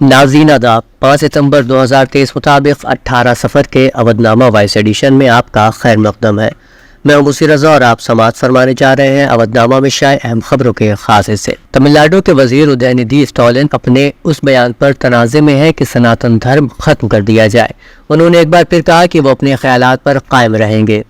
ناظرین آداب، 5 ستمبر 2023 مطابق 18 سفر کے اودھ نامہ وائس ایڈیشن میں آپ کا خیر مقدم ہے۔ میں موسی رضا اور آپ سماعت فرمانے جا رہے ہیں اودھ نامہ میں شائع اہم خبروں کے خاص حصے۔ تمل ناڈو کے وزیر ادے اسٹالن اپنے اس بیان پر تنازع میں ہے کہ سناتن دھرم ختم کر دیا جائے۔ انہوں نے ایک بار پھر کہا کہ وہ اپنے خیالات پر قائم رہیں گے۔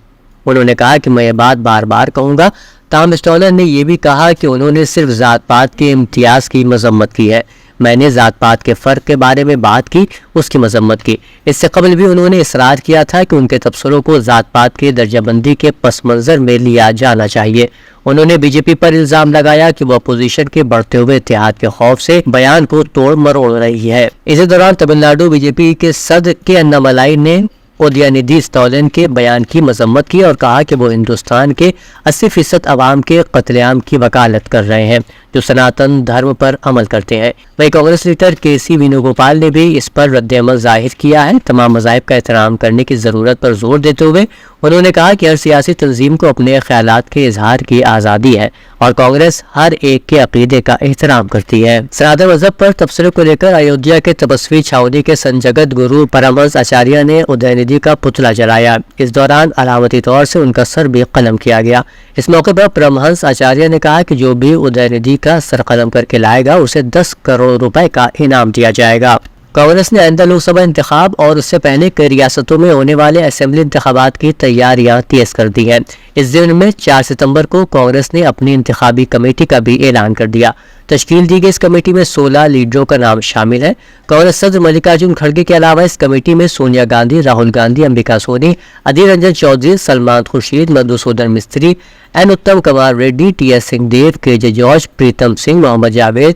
انہوں نے کہا کہ میں یہ بات بار بار کہوں گا۔ تاہم اسٹالن نے یہ بھی کہا کہ انہوں نے صرف ذات پات کے امتیاز کی مذمت کی ہے۔ میں نے ذات پات کے فرق کے بارے میں بات کی، اس کی مذمت کی۔ اس سے قبل بھی انہوں نے اصرار کیا تھا کہ ان کے تبصروں کو ذات پات کے درجہ بندی کے پس منظر میں لیا جانا چاہیے۔ انہوں نے بی جے پی پر الزام لگایا کہ وہ اپوزیشن کے بڑھتے ہوئے اتحاد کے خوف سے بیان کو توڑ مروڑ رہی ہے۔ اسی دوران تمل ناڈو بی جے پی کے صدر کے اناملائی نے ادے اسٹالن کے بیان کی مذمت کی اور کہا کہ وہ ہندوستان کے 80% عوام کے قتل عام کی وکالت کر رہے ہیں جو سناتن دھرم پر عمل کرتے ہیں۔ وہیں کانگریس لیڈر کے سی وینوگوپال نے بھی اس پر رد عمل ظاہر کیا ہے۔ تمام مذاہب کا احترام کرنے کی ضرورت پر زور دیتے ہوئے انہوں نے کہا کہ ہر سیاسی تنظیم کو اپنے خیالات کے اظہار کی آزادی ہے اور کانگریس ہر ایک کے عقیدے کا احترام کرتی ہے۔ سناتن مذہب پر تبصرے کو لے کر ایودھیا کے تپسوی چھاؤنی کے سنجگت گرو پرمہنس آچاریہ نے ادے کا پتلا جلایا۔ اس دوران علامتی طور سے ان کا سر بھی قلم کیا گیا۔ اس موقع پر پرمہنس آچاریہ نے کہا کہ جو بھی ادے کا سر قلم کر کے لائے گا اسے 10 کروڑ روپے کا انعام دیا جائے گا۔ کانگریس نے آئندہ لوک سبھا انتخاب اور اس سے پہلے کئی ریاستوں میں ہونے والے اسمبلی انتخابات کی تیاریاں تیز کر دی ہیں۔ اس ضمن میں 4 ستمبر کو کانگریس نے اپنی انتخابی کمیٹی کا بھی اعلان کر دیا۔ تشکیل دی گئی اس کمیٹی میں 16 لیڈروں کا نام شامل ہے۔ کانگریس صدر ملکارجن کھڑگے کے علاوہ اس کمیٹی میں سونیا گاندھی، راہل گاندھی، امبکا سونی، Adhir Ranjan Chaudhry, Salman Khurshid, Madhusudan Mistry, N Uttam Kumar Reddy, T S Singh Deo, K J George, Pritam Singh, Mohammad Javed,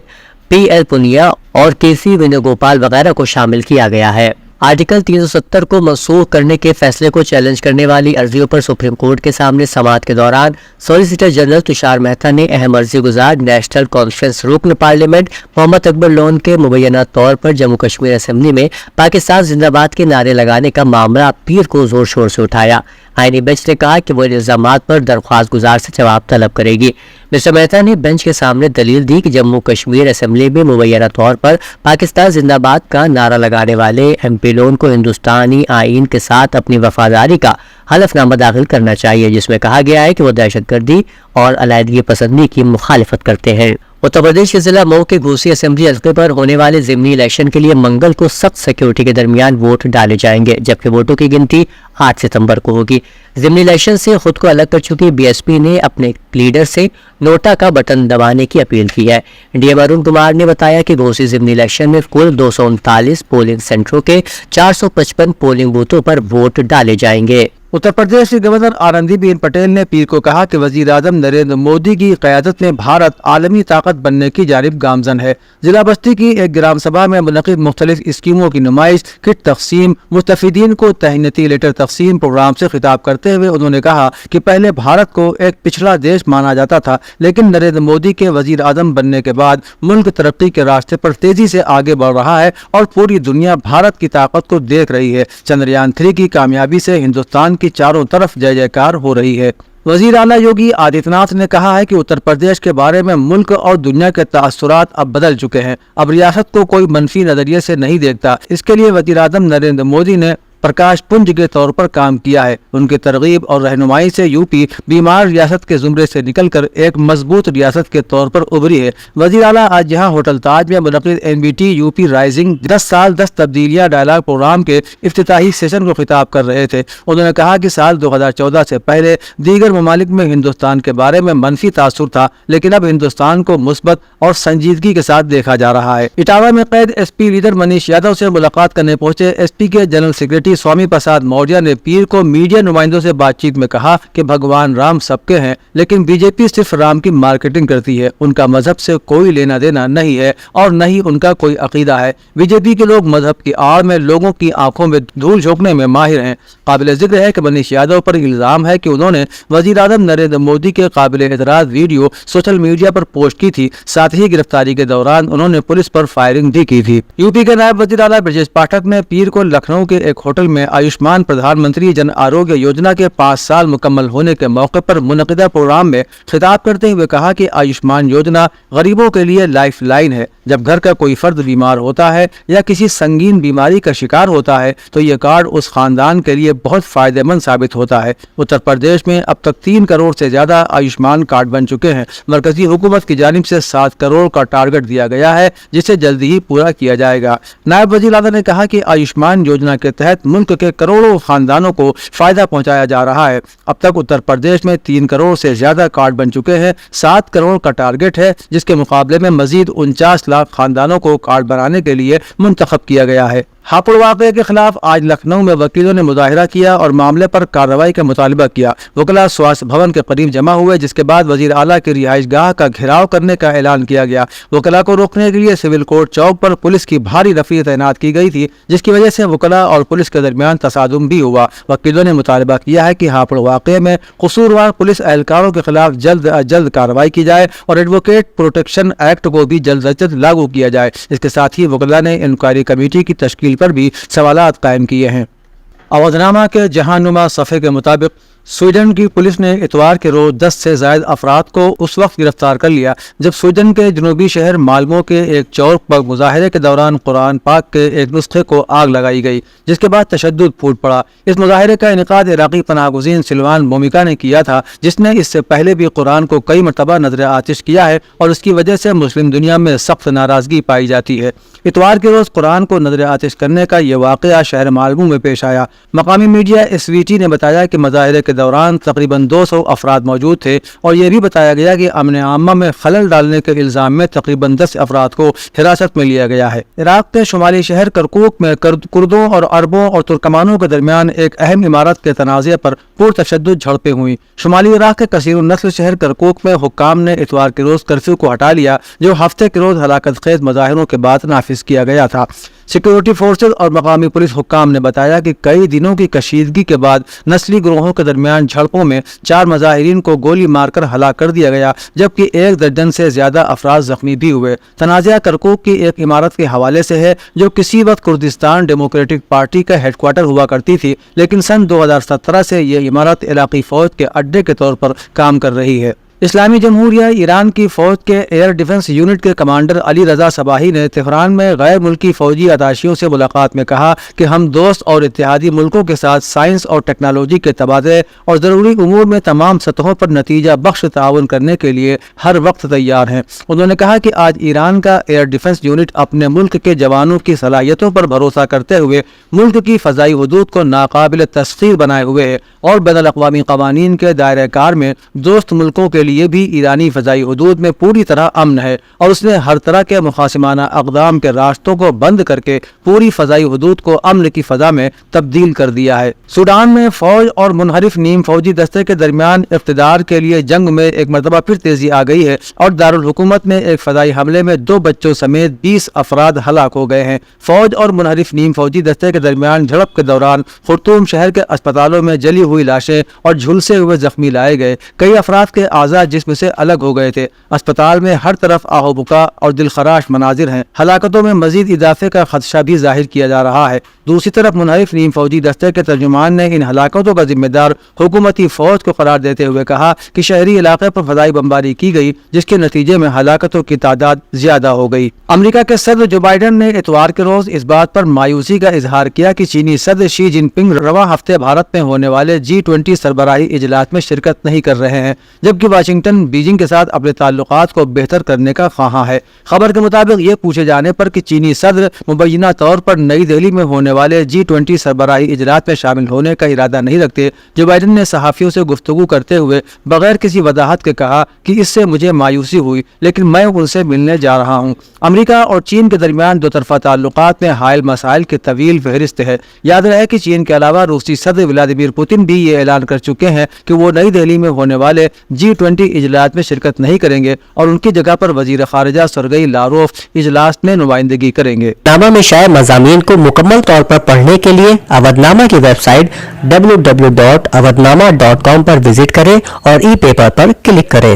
P L Punia اور کے سی وینوگوپال وغیرہ کو شامل کیا گیا ہے۔ آرٹیکل 370 کو منسوخ کرنے کے فیصلے کو چیلنج کرنے والی عرضیوں پر سپریم کورٹ کے سامنے سماعت کے دوران سالیسیٹر جنرل تشار مہتا نے اہم عرضی گزار نیشنل کانفرنس رکن پارلیمنٹ محمد اکبر لون کے مبینہ طور پر جموں کشمیر اسمبلی میں پاکستان زندہ باد کے نعرے لگانے کا معاملہ پیر کو زور شور سے اٹھایا۔ آئینی بینچ نے کہا کہ وہ الزامات پر درخواست گزار سے جواب طلب کرے گی۔ مسٹر مہتا نے بینچ کے سامنے دلیل دی کہ جموں کشمیر اسمبلی میں مبینہ طور پر پاکستان زندہ باد کا نعرہ لگانے والے ایم پی لون کو ہندوستانی آئین کے ساتھ اپنی وفاداری کا حلف نامہ داخل کرنا چاہیے، جس میں کہا گیا ہے کہ وہ دہشت گردی اور علیحدگی پسندی کی مخالفت کرتے ہیں۔ اتر پردیش کے ضلع مئو کے گھوسی اسمبلی حلقے پر ہونے والے ضمنی الیکشن کے لیے منگل کو سخت سیکیورٹی کے درمیان ووٹ ڈالے جائیں گے، جبکہ ووٹوں کی گنتی 8 ستمبر کو ہوگی۔ ضمنی الیکشن سے خود کو الگ کر چکی بی ایس پی نے اپنے لیڈر سے نوٹا کا بٹن دبانے کی اپیل کی ہے۔ ڈی ایم ارون کمار نے بتایا کہ گھوسی ضمنی الیکشن میں کل 239 پولنگ سینٹروں کے 455 پولنگ بوتھوں پر ووٹ ڈالے جائیں گے۔ اتر پردیش کے گورنر آنندی بین پٹیل نے پیر کو کہا کہ وزیر اعظم نریندر مودی کی قیادت میں بھارت عالمی طاقت بننے کی جانب گامزن ہے۔ ضلع بستی کی ایک گرام سبھا میں منعقد مختلف اسکیموں کی نمائش، کٹ تقسیم، مستفیدین کو تہنیتی لیٹر تقسیم پروگرام سے خطاب کرتے ہوئے انہوں نے کہا کہ پہلے بھارت کو ایک پچھڑا دیش مانا جاتا تھا، لیکن نریندر مودی کے وزیر اعظم بننے کے بعد ملک ترقی کے راستے پر تیزی سے آگے بڑھ رہا ہے اور پوری دنیا بھارت کی طاقت کو دیکھ رہی ہے۔ چندریان 3 کی کامیابی سے ہندوستان کی چاروں طرف جے جے کار ہو رہی ہے۔ وزیر اعلیٰ یوگی آدتیہ ناتھ نے کہا ہے کہ اتر پردیش کے بارے میں ملک اور دنیا کے تاثرات اب بدل چکے ہیں۔ اب ریاست کو کوئی منفی نظریے سے نہیں دیکھتا۔ اس کے لیے وزیر اعظم نریندر مودی نے پرکاش پنج کے طور پر کام کیا ہے۔ ان کی ترغیب اور رہنمائی سے یو پی بیمار ریاست کے زمرے سے نکل کر ایک مضبوط ریاست کے طور پر ابھری ہے۔ وزیر اعلیٰ آج یہاں ہوٹل تاج میں منعقد N B T U P rising 10 سال 10 تبدیلیاں ڈائلاگ پروگرام کے افتتاحی سیشن کو خطاب کر رہے تھے۔ انہوں نے کہا کہ سال 2014 سے پہلے دیگر ممالک میں ہندوستان کے بارے میں منفی تاثر تھا، لیکن اب ہندوستان کو مثبت اور سنجیدگی کے ساتھ دیکھا جا رہا ہے۔ اٹاوہ میں قید S P leader Manish Yadav سے ملاقات کرنے پہنچے ایس پی کے جنرل سیکرٹری سوامی پرساد موریہ نے پیر کو میڈیا نمائندوں سے بات چیت میں کہا کہ بھگوان رام سب کے ہیں، لیکن بی جے پی صرف رام کی مارکیٹنگ کرتی ہے۔ ان کا مذہب سے کوئی لینا دینا نہیں ہے اور نہ ہی ان کا کوئی عقیدہ ہے۔ بی جے پی کے لوگ مذہب کی آڑ میں لوگوں کی آنکھوں میں دھول جھونکنے میں ماہر ہیں۔ قابل ذکر ہے کہ منیش یادو پر الزام ہے کہ انہوں نے وزیر اعظم نریندر مودی کے قابل اعتراض ویڈیو سوشل میڈیا پر پوسٹ کی تھی۔ ساتھ ہی گرفتاری کے دوران انہوں نے پولیس پر فائرنگ بھی کی تھی۔ یو پی کے نائب وزیر اعلیٰ برجیش پاٹھک نے پیر کو لکھنؤ کے ایک ہوٹل ہاسپٹل میں آیوشمان پردھان منتری جن آروگیہ یوجنا کے 5 سال مکمل ہونے کے موقع پر منعقدہ پروگرام میں خطاب کرتے ہوئے کہا کہ آیوشمان یوجنا غریبوں کے لیے لائف لائن ہے۔ جب گھر کا کوئی فرد بیمار ہوتا ہے یا کسی سنگین بیماری کا شکار ہوتا ہے تو یہ کارڈ اس خاندان کے لیے بہت فائدہ مند ثابت ہوتا ہے۔ اتر پردیش میں اب تک 3 کروڑ سے زیادہ آیوشمان کارڈ بن چکے ہیں۔ مرکزی حکومت کی جانب سے 7 کروڑ کا ٹارگٹ دیا گیا ہے جسے جلدی ہی پورا کیا جائے گا۔ نائب وزیر اعلیٰ نے کہا کہ آیوشمان یوجنا کے تحت ملک کے کروڑوں خاندانوں کو فائدہ پہنچایا جا رہا ہے۔ اب تک اتر پردیش میں 3 کروڑ سے زیادہ کارڈ بن چکے ہیں۔ 7 کروڑ کا ٹارگٹ ہے جس کے مقابلے میں مزید 49 لاکھ خاندانوں کو کارڈ بنانے کے لیے منتخب کیا گیا ہے۔ ہاپوڑ واقعے کے خلاف آج لکھنؤ میں وکیلوں نے مظاہرہ کیا اور معاملے پر کارروائی کا مطالبہ کیا۔ وکلاء سواستھ بھون کے قریب جمع ہوئے جس کے بعد وزیر اعلیٰ کی رہائش گاہ کا گھیراؤ کرنے کا اعلان کیا گیا۔ وکلاء کو روکنے کے لیے سول کورٹ چوک پر پولیس کی بھاری رفیق تعینات کی گئی تھی جس کی وجہ سے وکلاء اور پولیس کے درمیان تصادم بھی ہوا۔ وکیلوں نے مطالبہ کیا ہے کہ ہاپوڑ واقعے میں قصوروار پولیس اہلکاروں کے خلاف جلد از جلد کارروائی کی جائے اور ایڈوکیٹ پروٹیکشن ایکٹ کو بھی جلد از جلد لاگو کیا جائے۔ اس کے ساتھ ہی وکلاء نے انکوائری کمیٹی کی تشکیل پر بھی سوالات قائم کیے ہیں۔ اودھنامہ کے جہاں نما صفحے کے مطابق سویڈن کی پولیس نے اتوار کے روز 10 سے زائد افراد کو اس وقت گرفتار کر لیا جب سویڈن کے جنوبی شہر مالمو کے ایک چوک پر مظاہرے کے دوران قرآن پاک کے ایک نسخے کو آگ لگائی گئی جس کے بعد تشدد پھوٹ پڑا۔ اس مظاہرے کا انعقاد عراقی پناہ گزین سلوان مومکا نے کیا تھا جس نے اس سے پہلے بھی قرآن کو کئی مرتبہ نذر آتش کیا ہے اور اس کی وجہ سے مسلم دنیا میں سخت ناراضگی پائی جاتی ہے۔ اتوار کے روز قرآن کو نذر آتش کرنے کا یہ واقعہ شہر مالمو میں پیش آیا۔ مقامی میڈیا ایس وی ٹی نے بتایا کہ مظاہرے کے دوران تقریباً 200 افراد موجود تھے اور یہ بھی بتایا گیا کہ امن عامہ میں خلل ڈالنے کے الزام میں تقریباً 10 افراد کو حراست میں لیا گیا ہے۔ عراق کے شمالی شہر کرکوک میں کردوں اور عربوں اور ترکمانوں کے درمیان ایک اہم عمارت کے تنازع پر پرتشدد جھڑپیں ہوئیں۔ شمالی عراق کے کثیر النسل شہر کرکوک میں حکام نے اتوار کے روز کرفیو کو ہٹا لیا جو ہفتے کے روز ہلاکت خیز مظاہروں کے بعد نافذ کیا گیا تھا۔ سیکورٹی فورسز اور مقامی پولیس حکام نے بتایا کہ کئی دنوں کی کشیدگی کے بعد نسلی گروہوں کے درمیان جھڑپوں میں 4 مظاہرین کو گولی مار کر ہلاک کر دیا گیا جبکہ 1 درجن سے زیادہ افراد زخمی بھی ہوئے۔ تنازعہ کرکوک کی ایک عمارت کے حوالے سے ہے جو کسی وقت کردستان ڈیموکریٹک پارٹی کا ہیڈ کوارٹر ہوا کرتی تھی لیکن سن 2017 سے یہ عمارت عراقی فوج کے اڈے کے طور پر کام کر رہی ہے۔ اسلامی جمہوریہ ایران کی فوج کے ایئر ڈیفنس یونٹ کے کمانڈر علی رضا صباحی نے تہران میں غیر ملکی فوجی اتاشیوں سے ملاقات میں کہا کہ ہم دوست اور اتحادی ملکوں کے ساتھ سائنس اور ٹیکنالوجی کے تبادلے اور ضروری امور میں تمام سطحوں پر نتیجہ بخش تعاون کرنے کے لیے ہر وقت تیار ہیں۔ انہوں نے کہا کہ آج ایران کا ایئر ڈیفنس یونٹ اپنے ملک کے جوانوں کی صلاحیتوں پر بھروسہ کرتے ہوئے ملک کی فضائی حدود کو ناقابل تسخیر بنائے ہوئے ہے اور بین الاقوامی قوانین کے دائرہ کار میں دوست ملکوں کے لیے بھی ایرانی فضائی حدود میں پوری طرح امن ہے اور اس نے ہر طرح کے مخاصمانہ اقدام کے راستوں کو بند کر کے پوری فضائی حدود کو امن کی فضا میں تبدیل کر دیا ہے۔ سوڈان میں فوج اور منحرف نیم فوجی دستے کے درمیان اقتدار کے لیے جنگ میں ایک مرتبہ پھر تیزی آ گئی ہے اور دارالحکومت میں ایک فضائی حملے میں 2 بچوں سمیت 20 افراد ہلاک ہو گئے ہیں۔ فوج اور منحرف نیم فوجی دستے کے درمیان جھڑپ کے دوران خرطوم شہر کے اسپتالوں میں جلی ہوئی لاشیں اور جھلسے ہوئے زخمی لائے گئے۔ کئی افراد کے اعضاء جسم سے الگ ہو گئے تھے۔ اسپتال میں ہر طرف آہ و بکا اور دل خراش مناظر ہیں۔ ہلاکتوں میں مزید اضافے کا خدشہ بھی ظاہر کیا جا رہا ہے۔ دوسری طرف منحرف نیم فوجی دستے کے ترجمان نے ان ہلاکتوں کا ذمہ دار حکومتی فوج کو قرار دیتے ہوئے کہا کہ شہری علاقے پر فضائی بمباری کی گئی جس کے نتیجے میں ہلاکتوں کی تعداد زیادہ ہو گئی۔ امریکہ کے صدر جو بائیڈن نے اتوار کے روز اس بات پر مایوسی کا اظہار کیا کہ چینی صدر شی جن پنگ رواں ہفتے بھارت میں ہونے والے G20 سربراہی اجلاس میں شرکت نہیں کر رہے ہیں جبکہ واشنگٹن بیجنگ کے ساتھ اپنے تعلقات کو بہتر کرنے کا خواہاں ہے۔ خبر کے مطابق یہ پوچھے جانے پر کہ چینی صدر مبینہ طور پر نئی دہلی میں ہونے والے G20 سربراہی اجلاس میں شامل ہونے کا ارادہ نہیں رکھتے، جو بائیڈن نے صحافیوں سے گفتگو کرتے ہوئے بغیر کسی وضاحت کے کہا کہ اس سے مجھے مایوسی ہوئی لیکن میں ان سے ملنے جا رہا ہوں۔ امریکہ اور چین کے درمیان دو طرفہ تعلقات میں حائل مسائل کی طویل فہرست ہے۔ یاد رہے کہ چین کے علاوہ روسی صدر ولادیمیر پوتن بھی یہ اعلان کر چکے ہیں کہ وہ نئی دہلی میں ہونے والے G20 اجلاس میں شرکت نہیں کریں گے اور ان کی جگہ پر وزیر خارجہ سرگئی لاروف اجلاس میں نمائندگی کریں گے۔ نامہ میں شائع مضامین کو مکمل طور پر پڑھنے کے لیے اودھنامہ کی ویب سائٹ www.awadhnama.com پر وزٹ کریں اور ای پیپر پر کلک کریں۔